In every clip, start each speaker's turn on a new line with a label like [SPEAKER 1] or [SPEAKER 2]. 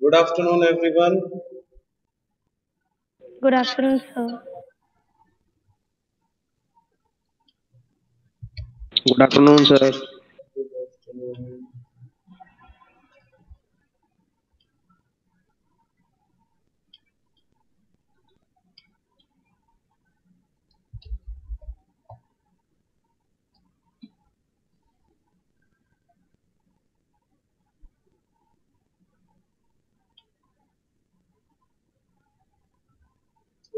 [SPEAKER 1] Good afternoon, everyone.
[SPEAKER 2] Good afternoon, sir.
[SPEAKER 3] Good afternoon, sir.
[SPEAKER 1] Good afternoon.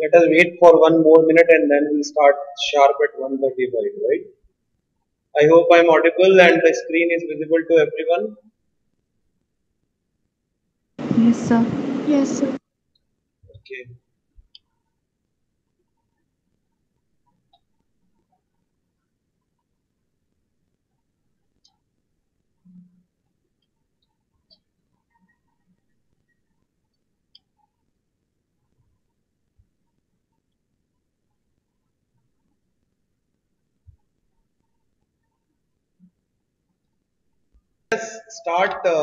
[SPEAKER 1] Let us wait for one more minute and then we'll start sharp at 1:35, right? I hope I'm audible and the screen is visible to everyone.
[SPEAKER 4] Yes, sir. Yes, sir.
[SPEAKER 1] Okay. Let's start the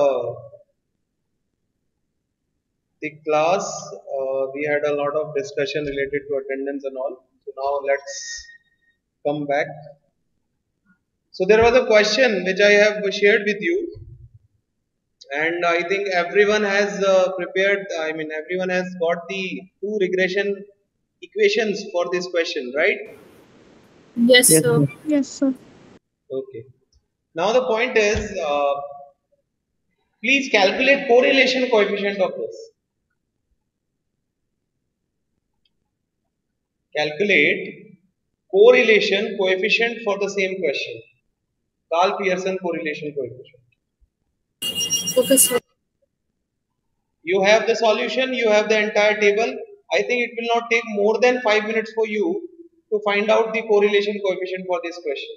[SPEAKER 1] class. We had a lot of discussion related to attendance and all. So now let's come back. So there was a question which I have shared with you, and I think everyone has prepared. I mean, everyone has got the two regression equations for this question, right?
[SPEAKER 5] Yes,
[SPEAKER 3] Yes,
[SPEAKER 5] sir.
[SPEAKER 3] sir.
[SPEAKER 4] Yes, sir.
[SPEAKER 1] Okay. Now the point is, please calculate correlation coefficient of this. Calculate correlation coefficient for the same question. Carl Pearson correlation coefficient.
[SPEAKER 5] Okay, sir.
[SPEAKER 1] You have the solution, you have the entire table. I think it will not take more than 5 minutes for you to find out the correlation coefficient for this question.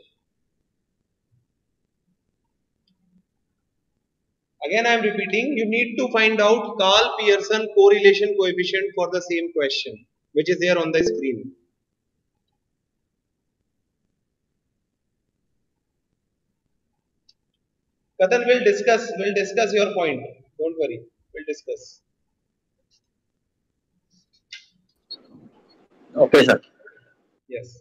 [SPEAKER 1] Again, I am repeating, you need to find out Carl Pearson correlation coefficient for the same question, which is there on the screen. Kadan will discuss your point. Don't worry, we'll discuss.
[SPEAKER 3] Okay, sir.
[SPEAKER 1] Yes.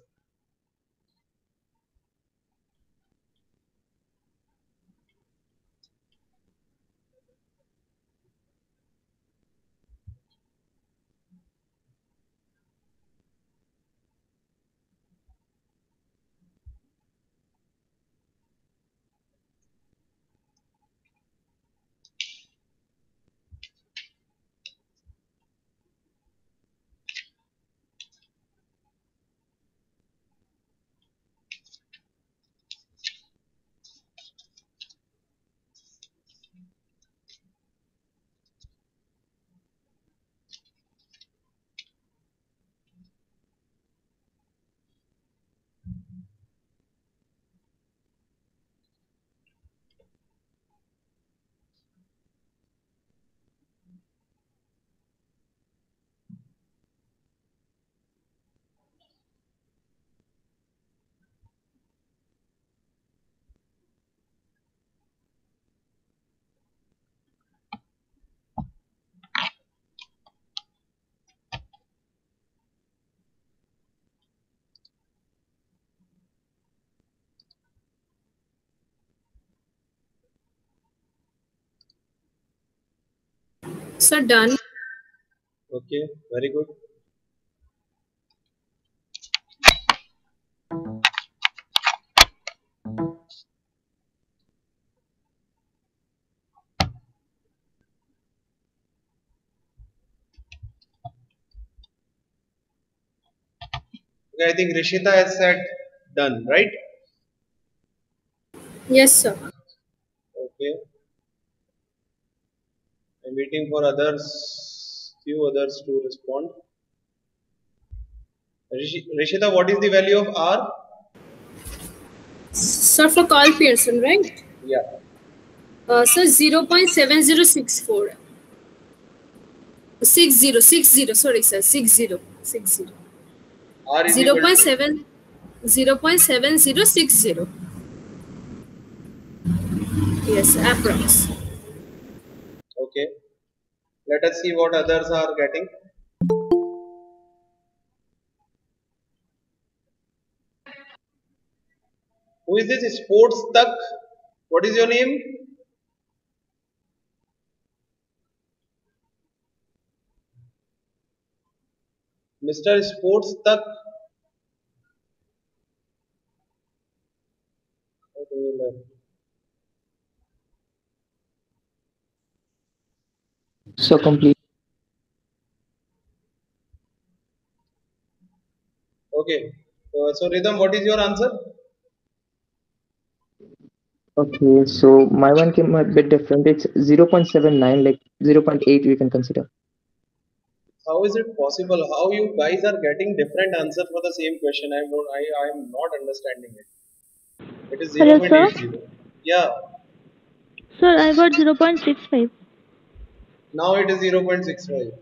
[SPEAKER 5] Sir, done.
[SPEAKER 1] Okay, very good. Okay, I think Rishita has said done, right?
[SPEAKER 5] Yes, sir.
[SPEAKER 1] Okay. I'm waiting for few others to respond. Rishita, what is the value of R?
[SPEAKER 5] Sir, for Carl Pearson, right?
[SPEAKER 1] Yeah.
[SPEAKER 5] Sir, 0.7064. 60, sorry, sir. 60.
[SPEAKER 1] R is equal to
[SPEAKER 5] 0.7, 0.7060. Yes, approx.
[SPEAKER 1] okay. Let us see what others are getting. Who is this Sports Tuck? What is your name? Mr. Sports Tuck.
[SPEAKER 3] So complete.
[SPEAKER 1] Okay. So Rhythm, what is your answer?
[SPEAKER 3] Okay, so my one came a bit different. It's 0.79, like 0.8 we can consider.
[SPEAKER 1] How is it possible? How you guys are getting different answers for the same question? I am not understanding it. It is
[SPEAKER 2] Hello, sir.
[SPEAKER 1] 0.80. Yeah.
[SPEAKER 2] Sir, I got 0.65.
[SPEAKER 1] Now it is 0.65.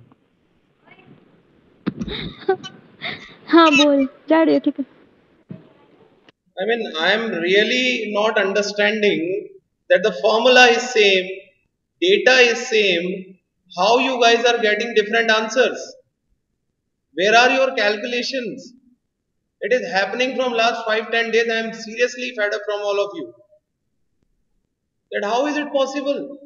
[SPEAKER 2] हाँ बोल जा रही है ठीक है
[SPEAKER 1] I mean, I am really not understanding that the formula is same, data is same. How you guys are getting different answers? Where are your calculations? It is happening from last 5-10 days. I am seriously fed up from all of you. That how is it possible?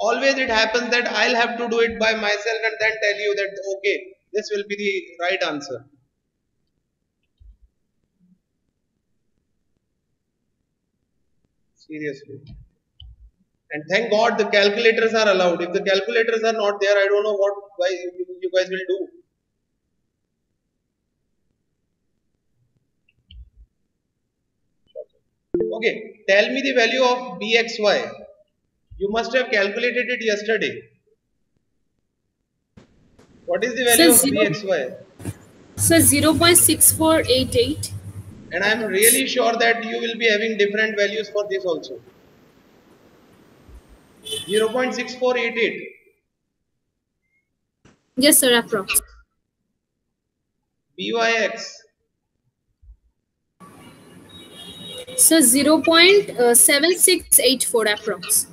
[SPEAKER 1] Always it happens that I'll have to do it by myself and then tell you that okay, this will be the right answer. Seriously. And thank God the calculators are allowed. If the calculators are not there, I don't know what you guys will do. Okay, tell me the value of bxy. You must have calculated it yesterday. What is the value of bxy?
[SPEAKER 5] Sir, 0.6488.
[SPEAKER 1] And I am really sure that you will be having different values for this also. 0.6488.
[SPEAKER 5] Yes, sir, approx.
[SPEAKER 1] byx.
[SPEAKER 5] Sir, 0.7684 approx.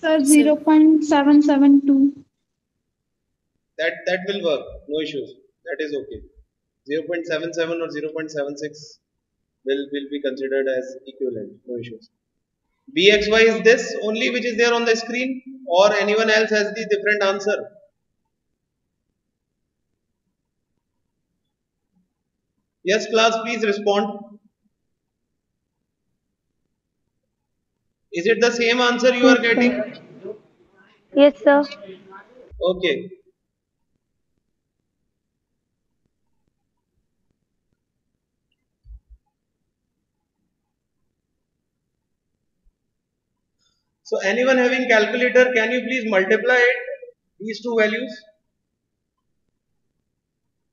[SPEAKER 4] Sir, 0.772.
[SPEAKER 1] That will work. No issues. That is okay. 0.77 or 0.76 will be considered as equivalent. No issues. bxy is this only which is there on the screen, or anyone else has the different answer? Yes, class, please respond. Is it the same answer you are getting?
[SPEAKER 2] Yes, sir.
[SPEAKER 1] Okay. So anyone having calculator, can you please multiply it, these two values,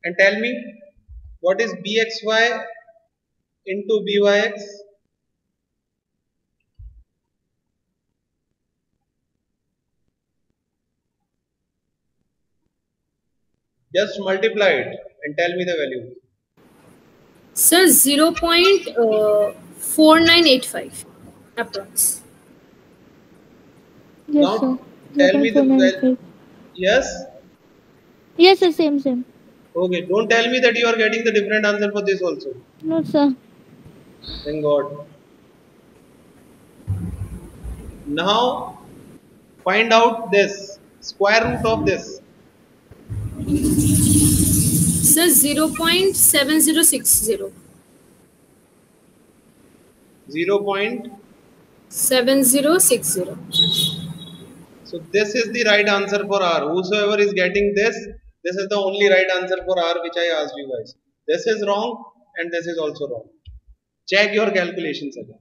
[SPEAKER 1] and tell me what is bxy into byx? Just multiply it and tell me the value.
[SPEAKER 5] Sir, 0.4985 approx.
[SPEAKER 2] Yes,
[SPEAKER 1] Now
[SPEAKER 2] sir.
[SPEAKER 1] tell me the value.
[SPEAKER 2] 0.495.
[SPEAKER 1] Yes?
[SPEAKER 2] Yes, sir. Same.
[SPEAKER 1] Okay, don't tell me that you are getting the different answer for this also.
[SPEAKER 2] No, sir.
[SPEAKER 1] Thank God. Now find out this square root of this.
[SPEAKER 5] Sir, 0.7060.
[SPEAKER 1] 0.7060. So this is the right answer for R. Whosoever is getting this is the only right answer for R which I asked you guys. This is wrong and this is also wrong. Check your calculations again.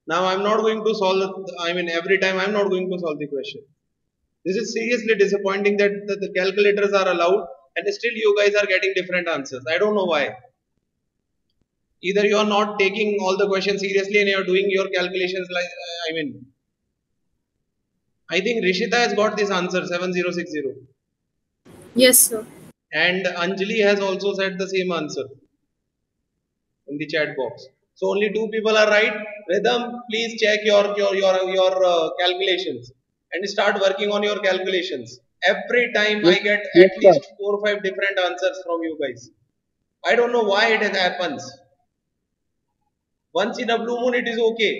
[SPEAKER 1] Now I'm not going to solve, every time I'm not going to solve the question. This is seriously disappointing that the calculators are allowed and still you guys are getting different answers. I don't know why. Either you are not taking all the questions seriously and you are doing your calculations like, I think Rishita has got this answer 7060.
[SPEAKER 5] Yes, sir.
[SPEAKER 1] And Anjali has also said the same answer in the chat box. So only 2 people are right. Rhythm, please check your calculations and start working on your calculations. Every time I
[SPEAKER 3] Yes,
[SPEAKER 1] get
[SPEAKER 3] yes,
[SPEAKER 1] at
[SPEAKER 3] sir.
[SPEAKER 1] least 4 or 5 different answers from you guys. I don't know why it happens. Once in a blue moon it is okay.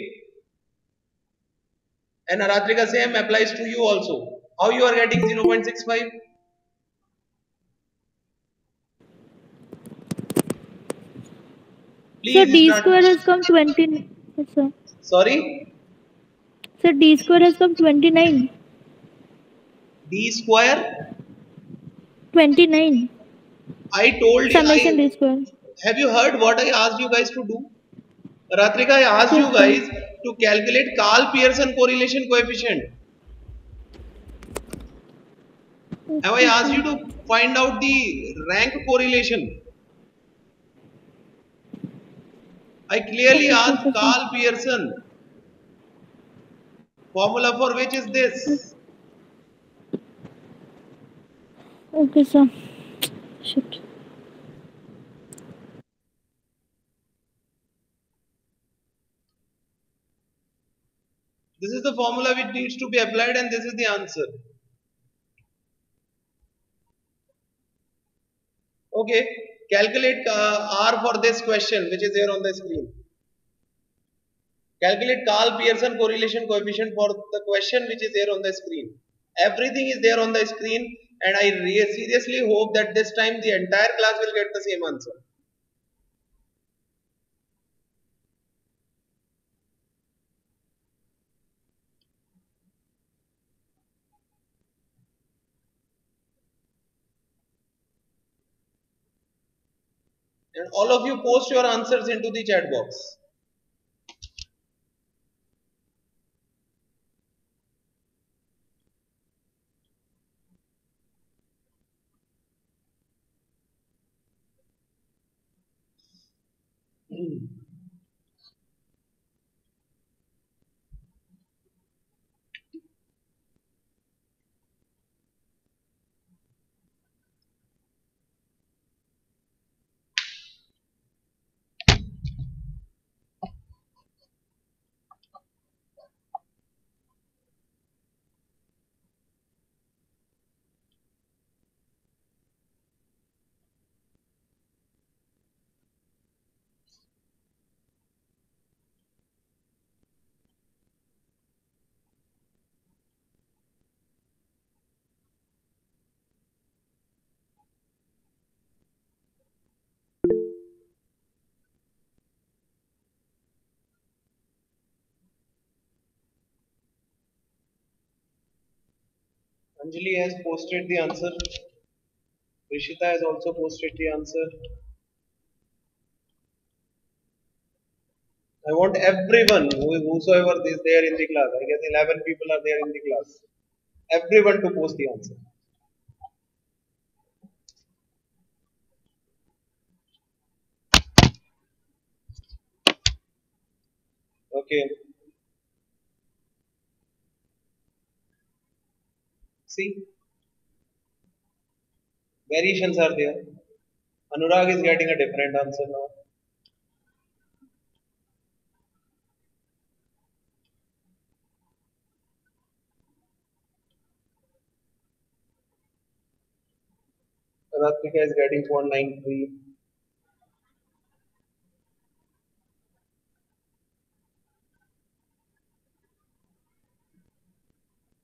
[SPEAKER 1] And Aratrika same applies to you also. How you are getting 0.65?
[SPEAKER 2] Sir,
[SPEAKER 1] Please
[SPEAKER 2] D
[SPEAKER 1] start.
[SPEAKER 2] square has come 20. Yes, sir.
[SPEAKER 1] Sorry,
[SPEAKER 2] Sir, D square has come 29.
[SPEAKER 1] D square.
[SPEAKER 2] 29.
[SPEAKER 1] I told you.
[SPEAKER 2] Summation D square.
[SPEAKER 1] Have you heard what I asked you guys to do? Ratrika, I asked
[SPEAKER 2] Yes,
[SPEAKER 1] you
[SPEAKER 2] sir.
[SPEAKER 1] guys to calculate Karl Pearson correlation coefficient. Have I
[SPEAKER 2] Okay,
[SPEAKER 1] asked you
[SPEAKER 2] sir.
[SPEAKER 1] to find out the rank correlation? I clearly
[SPEAKER 2] Okay, sir.
[SPEAKER 1] asked
[SPEAKER 2] Okay, sir.
[SPEAKER 1] Karl Pearson. Formula for which is this?
[SPEAKER 2] Okay, sir. Shit.
[SPEAKER 1] This is the formula which needs to be applied and this is the answer. Okay, calculate R for this question which is there on the screen. Calculate Karl Pearson correlation coefficient for the question which is there on the screen. Everything is there on the screen and I seriously hope that this time the entire class will get the same answer. And all of you post your answers into the chat box. Anjali has posted the answer. Rishita has also posted the answer. I want everyone, whosoever is there in the class, I guess 11 people are there in the class, everyone to post the answer. Okay, see, variations are there. Anurag is getting a different answer now. Ratrika is getting 0.93.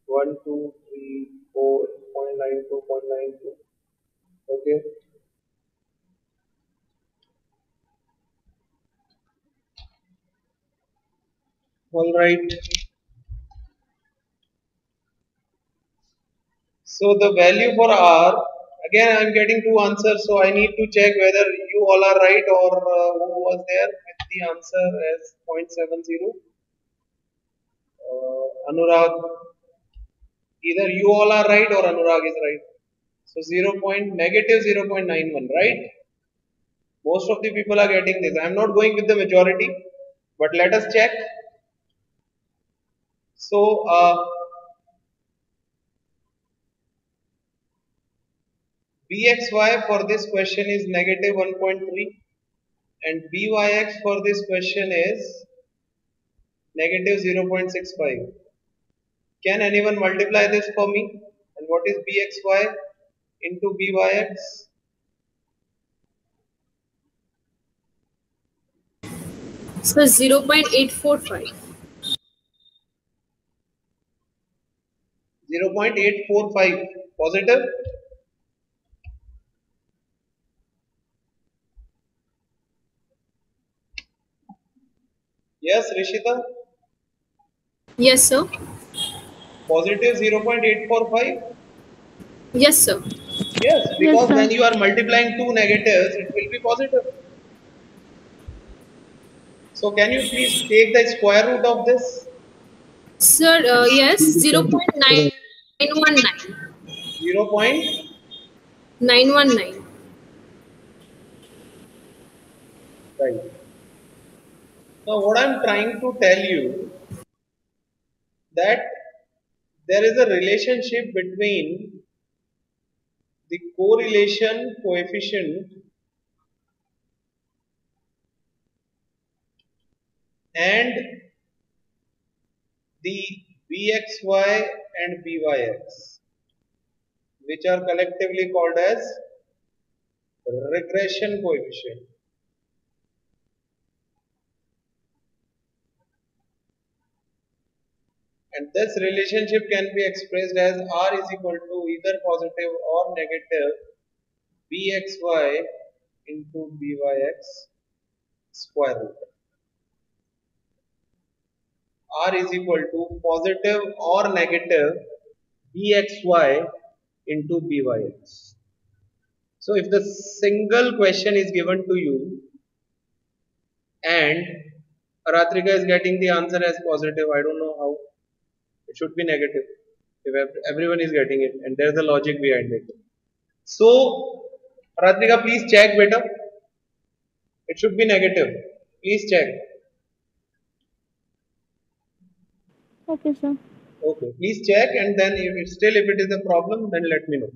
[SPEAKER 1] One, two, three, 4.92, 0.92. Okay. All right. So the value for R, again I am getting two answers, so I need to check whether you all are right or who was there with the answer as 0.70. Anurag, either you all are right or Anurag is right. So negative 0.91, right? Most of the people are getting this. I am not going with the majority, but let us check. So Bxy for this question is negative 1.3. and byx for this question is negative 0.65. Can anyone multiply this for me? And what is bxy into byx?
[SPEAKER 5] Sir, 0.845.
[SPEAKER 1] 0.845. Positive? Yes, Rishita?
[SPEAKER 5] Yes, sir.
[SPEAKER 1] Positive 0.845?
[SPEAKER 5] Yes, sir.
[SPEAKER 1] Yes,
[SPEAKER 2] Yes,
[SPEAKER 1] because
[SPEAKER 2] sir.
[SPEAKER 1] when you are multiplying two negatives, it will be positive. So can you please take the square root of this?
[SPEAKER 5] Sir, yes, 0.919.
[SPEAKER 1] 0.919.
[SPEAKER 5] 919.
[SPEAKER 1] Right. Now what I am trying to tell you that there is a relationship between the correlation coefficient and the bxy and byx, which are collectively called as regression coefficient. And this relationship can be expressed as r is equal to either positive or negative bxy into byx square root. R is equal to positive or negative bxy into byx. So if the single question is given to you and Aratrika is getting the answer as positive, I don't know how. It should be negative if everyone is getting it, and there is a logic behind it. So Aratrika, please check beta. It should be negative. Please check.
[SPEAKER 2] Okay, sir.
[SPEAKER 1] Okay, please check, and then if it is a problem, then let me know.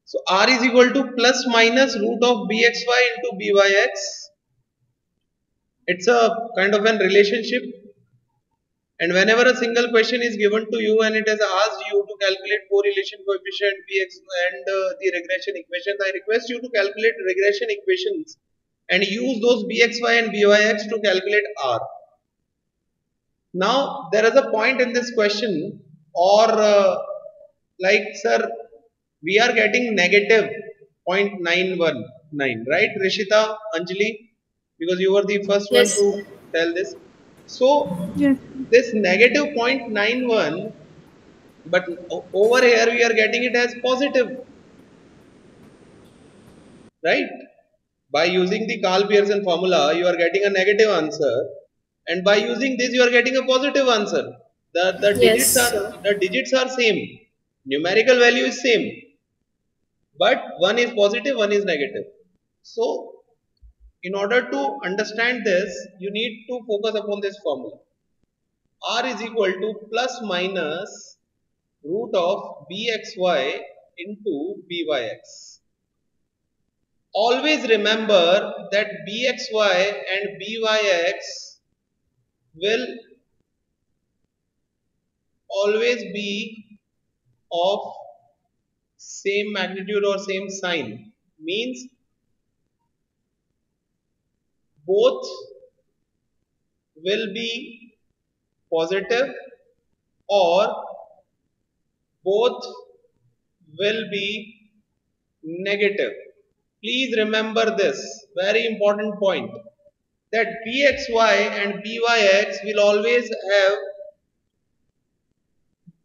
[SPEAKER 1] So r is equal to plus minus root of bxy into byx. It's a kind of an relationship, and whenever a single question is given to you and it has asked you to calculate correlation coefficient bx and the regression equations, I request you to calculate regression equations and use those bxy and byx to calculate r. Now there is a point in this question, or like sir, we are getting negative 0.919, right Rishita, Anjali, because you were the first one
[SPEAKER 5] Yes.
[SPEAKER 1] to tell this. So
[SPEAKER 2] Yes.
[SPEAKER 1] this negative 0.91, but over here we are getting it as positive, right? By using the Carl Pearson formula, you are getting a negative answer, and by using this, you are getting a positive answer.
[SPEAKER 5] Yes, sir.
[SPEAKER 1] The digits are same, numerical value is same, but one is positive, one is negative. So, in order to understand this, you need to focus upon this formula. R is equal to plus minus root of bxy into byx. Always remember that bxy and byx will always be of same magnitude or same sign. Means both will be positive or both will be negative. Please remember this very important point, that bxy and byx will always have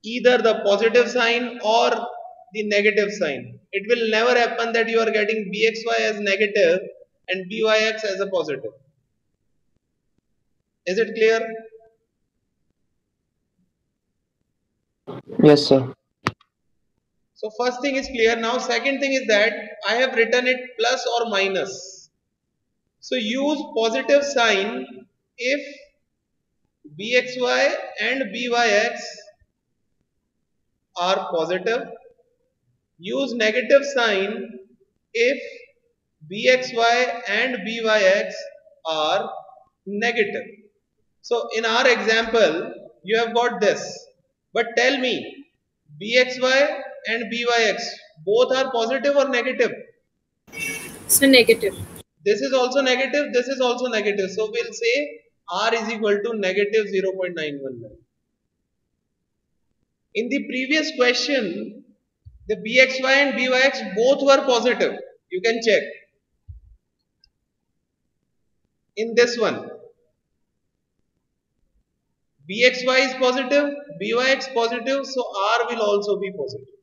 [SPEAKER 1] either the positive sign or the negative sign. It will never happen that you are getting bxy as negative and byx as a positive. Is it clear?
[SPEAKER 3] Yes, sir.
[SPEAKER 1] So first thing is clear. Now second thing is that I have written it plus or minus. So use positive sign if bxy and byx are positive. Use negative sign if bxy and byx are negative. So in our example, you have got this. But tell me, bxy and byx both are positive or negative?
[SPEAKER 5] So negative.
[SPEAKER 1] This is also negative, this is also negative. So we'll say r is equal to negative 0.919. In the previous question, the bxy and byx both were positive. You can check. In this one, bxy is positive, byx positive, so r will also be positive.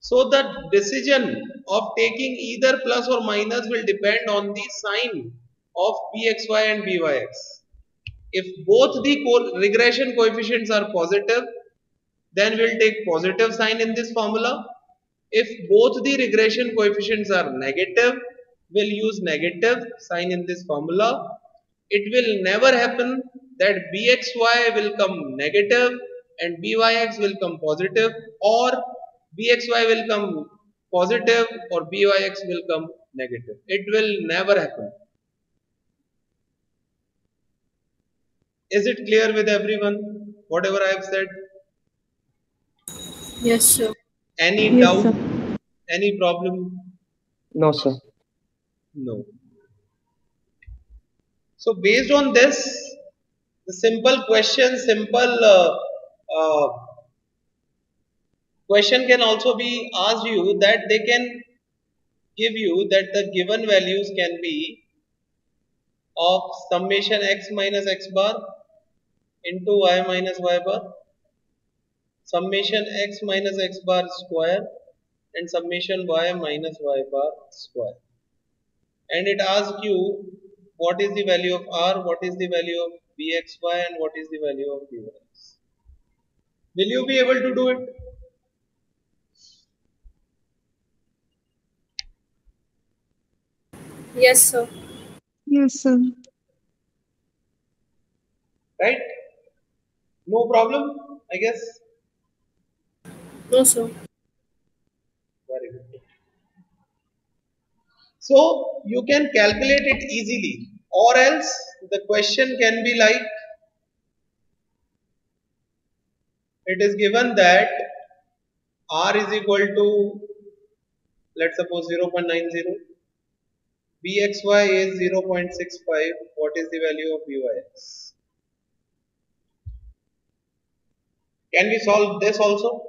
[SPEAKER 1] So the decision of taking either plus or minus will depend on the sign of bxy and byx. If both the regression coefficients are positive, then we'll take positive sign in this formula. If both the regression coefficients are negative, we'll use negative sign in this formula. It will never happen that bxy will come negative and byx will come positive, or bxy will come positive or byx will come negative. It will never happen. Is it clear with everyone? Whatever I have said?
[SPEAKER 5] Yes, sir.
[SPEAKER 1] Any
[SPEAKER 2] Yes,
[SPEAKER 1] doubt?
[SPEAKER 2] sir.
[SPEAKER 1] Any problem?
[SPEAKER 3] No, sir.
[SPEAKER 1] No. So based on this, the simple question, question can also be asked you that they can give you that the given values can be of summation x minus x bar into y minus y bar, summation x minus x bar square and summation y minus y bar square. And it asks you what is the value of r, what is the value of bxy and what is the value of byx. Will you be able to do it?
[SPEAKER 5] Yes, sir.
[SPEAKER 4] Yes, sir.
[SPEAKER 1] Right? No problem, I guess.
[SPEAKER 5] No, sir.
[SPEAKER 1] Very good. So you can calculate it easily, or else the question can be like, it is given that r is equal to, let's suppose 0.90, bxy is 0.65, what is the value of byx? Can we solve this also?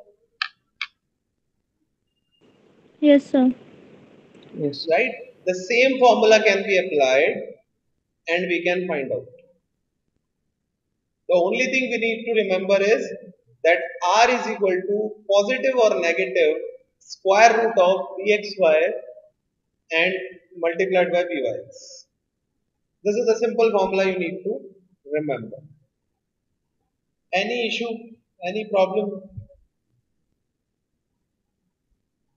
[SPEAKER 2] Yes, sir.
[SPEAKER 3] Yes.
[SPEAKER 1] Right? The same formula can be applied and we can find out. The only thing we need to remember is that r is equal to positive or negative square root of bxy and multiplied by byx. This is a simple formula you need to remember. Any issue, any problem?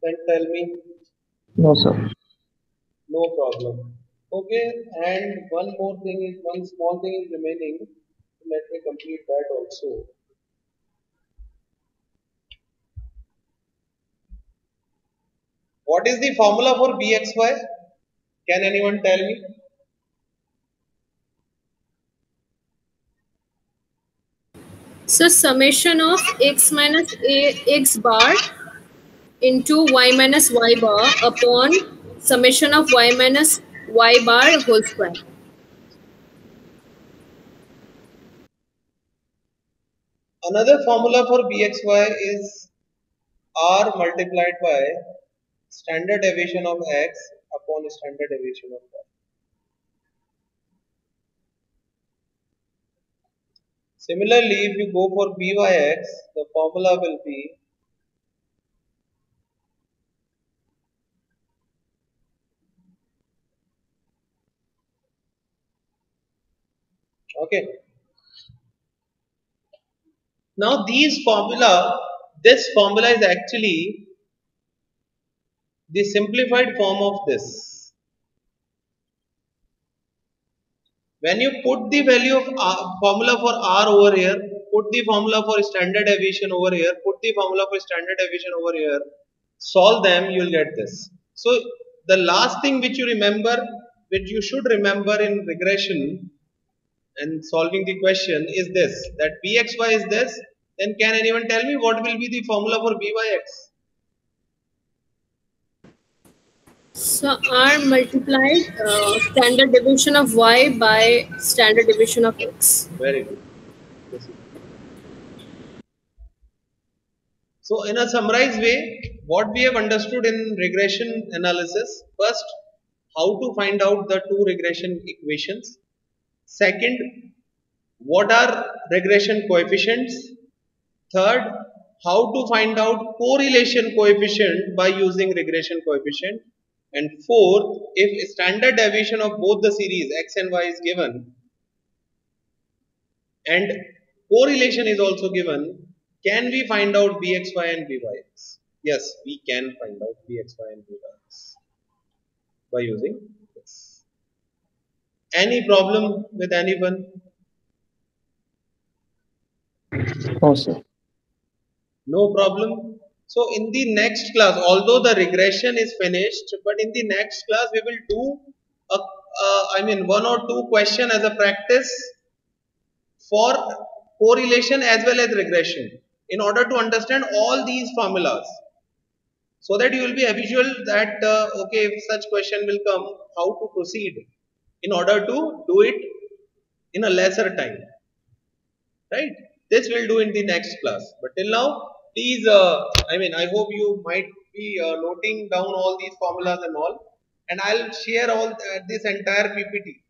[SPEAKER 1] Then tell me.
[SPEAKER 3] No, sir.
[SPEAKER 1] No problem. Okay, and one small thing is remaining. Let me complete that also. What is the formula for bxy? Can anyone tell me?
[SPEAKER 5] So summation of x minus x bar into y minus y bar upon summation of y minus y bar whole square.
[SPEAKER 1] Another formula for bxy is r multiplied by standard deviation of x upon standard deviation of y. Similarly, if you go for byx, the formula will be okay. Now this formula is actually the simplified form of this. When you put the value of formula for r over here, put the formula for standard deviation over here, put the formula for standard deviation over here, solve them, you will get this. So the last thing which you should remember in regression and solving the question is this, that Vxy is this, then can anyone tell me what will be the formula for Vyx?
[SPEAKER 5] So R multiplied standard deviation of y by standard deviation of x.
[SPEAKER 1] Very good. So in a summarized way, what we have understood in regression analysis, first, how to find out the two regression equations. Second, what are regression coefficients? Third, how to find out correlation coefficient by using regression coefficient. And fourth, if standard deviation of both the series x and y is given and correlation is also given, can we find out Vxy and Vyx? Yes, we can find out Vxy and Vyx by using this. Any problem with anyone?
[SPEAKER 3] Oh, sir.
[SPEAKER 1] No problem. So in the next class, although the regression is finished, but in the next class we will do one or two question as a practice for correlation as well as regression in order to understand all these formulas, so that you will be habitual that okay, if such question will come, how to proceed in order to do it in a lesser time, right? This we'll do in the next class, but till now, please, I hope you might be noting down all these formulas and all, and I'll share all this entire PPT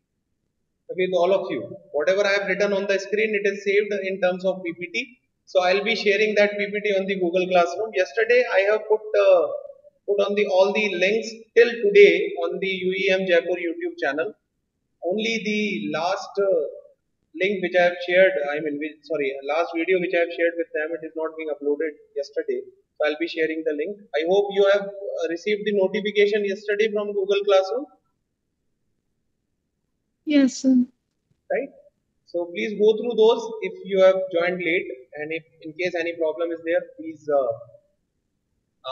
[SPEAKER 1] with all of you. Whatever I have written on the screen, it is saved in terms of PPT. So I'll be sharing that PPT on the Google Classroom. Yesterday I have put on all the links till today on the UEM Jaipur YouTube channel. Only the last link which I have shared, last video which I have shared with them, it is not being uploaded yesterday. So I'll be sharing the link. I hope you have received the notification yesterday from Google Classroom.
[SPEAKER 4] Yes, sir.
[SPEAKER 1] Right? So please go through those if you have joined late, and if in case any problem is there, please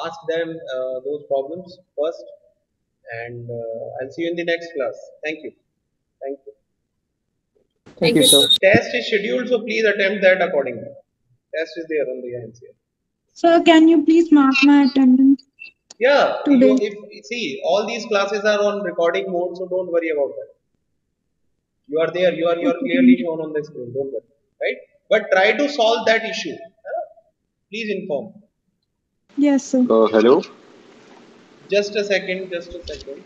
[SPEAKER 1] ask them those problems first, and I'll see you in the next class. Thank you. Thank you.
[SPEAKER 3] Thank you, sir.
[SPEAKER 1] Test is scheduled, so please attempt that accordingly. Test is there on the NCR.
[SPEAKER 4] Sir, can you please mark my attendance?
[SPEAKER 1] Yeah,
[SPEAKER 4] Today.
[SPEAKER 1] see, all these classes are on recording mode, so don't worry about that. You are there, you are clearly shown on the screen, don't worry, right? But try to solve that issue. Please inform.
[SPEAKER 4] Yes, sir.
[SPEAKER 6] Hello?
[SPEAKER 1] Just a second. Just a second.